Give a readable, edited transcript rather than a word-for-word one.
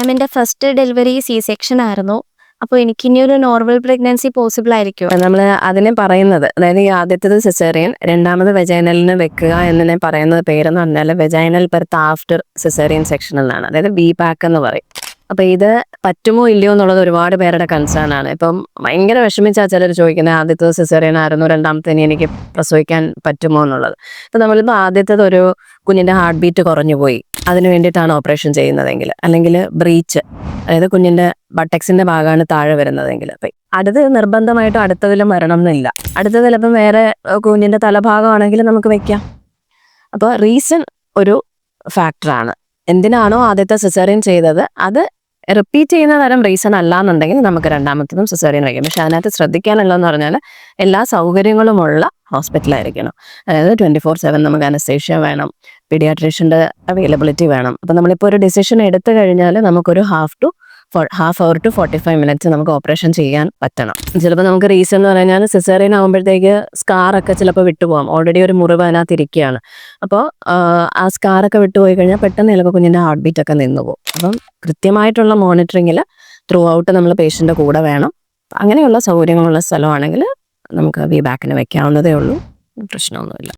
മാമിൻ്റെ first delivery C-സെക്ഷൻ ആയിരുന്നു. അപ്പോൾ എനിക്കിനിയൊരു നോർമൽ പ്രഗ്നൻസി പോസിബിൾ ആയിരിക്കും. നമ്മൾ അതിനെ പറയുന്നത്, അതായത് ഈ ആദ്യത്തേത് സിസേറിയൻ, രണ്ടാമത് വെജൈനലിന് വെക്കുക എന്നതിനെ പറയുന്നത് പേരെന്ന് പറഞ്ഞാൽ vaginal birth after caesarean section എന്നാണ്. അതായത് VBAC എന്ന് പറയും. അപ്പോൾ ഇത് പറ്റുമോ ഇല്ലയോ എന്നുള്ളത് ഒരുപാട് പേരുടെ കൺസേൺ ആണ്. ഇപ്പം ഭയങ്കര വിഷമിച്ചാൽ ചിലർ ചോദിക്കുന്നത് ആദ്യത്തേത് സിസേറിയൻ ആയിരുന്നു, രണ്ടാമത്തേന് എനിക്ക് പ്രസവിക്കാൻ പറ്റുമോ എന്നുള്ളത്. അപ്പോൾ നമ്മളിപ്പോൾ ആദ്യത്തേത് ഒരു കുഞ്ഞിൻ്റെ ഹാർട്ട് ബീറ്റ് കുറഞ്ഞു പോയി, അതിന് വേണ്ടിയിട്ടാണ് ഓപ്പറേഷൻ ചെയ്യുന്നതെങ്കിൽ, അല്ലെങ്കിൽ ബ്രീച്ച്, അതായത് കുഞ്ഞിൻ്റെ ബട്ടക്സിൻ്റെ ഭാഗമാണ് താഴെ വരുന്നതെങ്കിൽ, അപ്പം അടുത്ത് നിർബന്ധമായിട്ടും അടുത്തതിലും വരണം എന്നില്ല. അടുത്തത് ചിലപ്പം വേറെ കുഞ്ഞിൻ്റെ തലഭാഗമാണെങ്കിൽ നമുക്ക് വെക്കാം. അപ്പോൾ റീസൺ ഒരു ഫാക്ടറാണ്. എന്തിനാണോ ആദ്യത്തെ സിസേറിയൻ ചെയ്തത് അത് റിപ്പീറ്റ് ചെയ്യുന്ന തരം റീസൺ അല്ല എന്നുണ്ടെങ്കിൽ നമുക്ക് രണ്ടാമത്തതും സിസേറിയൻ വയ്ക്കും. പക്ഷെ അതിനകത്ത് ശ്രദ്ധിക്കാനുള്ളതെന്ന് പറഞ്ഞാൽ എല്ലാ സൗകര്യങ്ങളുമുള്ള ഹോസ്പിറ്റലായിരിക്കണം. അതായത് 24/7 നമുക്ക് അനസ്തേഷ്യ വേണം, പീഡിയാട്രീഷ്യൻ്റെ അവൈലബിലിറ്റി വേണം. അപ്പം നമ്മളിപ്പോൾ ഒരു ഡിസിഷൻ എടുത്തു കഴിഞ്ഞാൽ നമുക്കൊരു ഹാഫ് അവർ ടു 45 മിനിറ്റ്സ് നമുക്ക് ഓപ്പറേഷൻ ചെയ്യാൻ പറ്റണം. ചിലപ്പോൾ നമുക്ക് റീസൺ എന്ന് പറഞ്ഞാൽ സിസേറിയൻ ആകുമ്പോഴത്തേക്ക് സ്കാറൊക്കെ ചിലപ്പോൾ വിട്ടുപോകാം. ഓൾറെഡി ഒരു മുറിവ് അതിനകത്ത് ഇരിക്കുകയാണ്. അപ്പോൾ ആ സ്കാറൊക്കെ വിട്ടുപോയി കഴിഞ്ഞാൽ പെട്ടെന്ന് ചിലപ്പോൾ കുഞ്ഞിൻ്റെ ഹാർട്ട് ബീറ്റ് ഒക്കെ നിന്ന് പോകും. അപ്പം കൃത്യമായിട്ടുള്ള മോണിറ്ററിങ്ങിൽ ത്രൂ ഔട്ട് നമ്മൾ പേഷ്യൻ്റെ കൂടെ വേണം. അങ്ങനെയുള്ള സൗകര്യങ്ങളുള്ള സ്ഥലമാണെങ്കിൽ നമുക്ക് VBACന് വെക്കാവുന്നതേ ഉള്ളൂ, പ്രശ്നമൊന്നുമില്ല.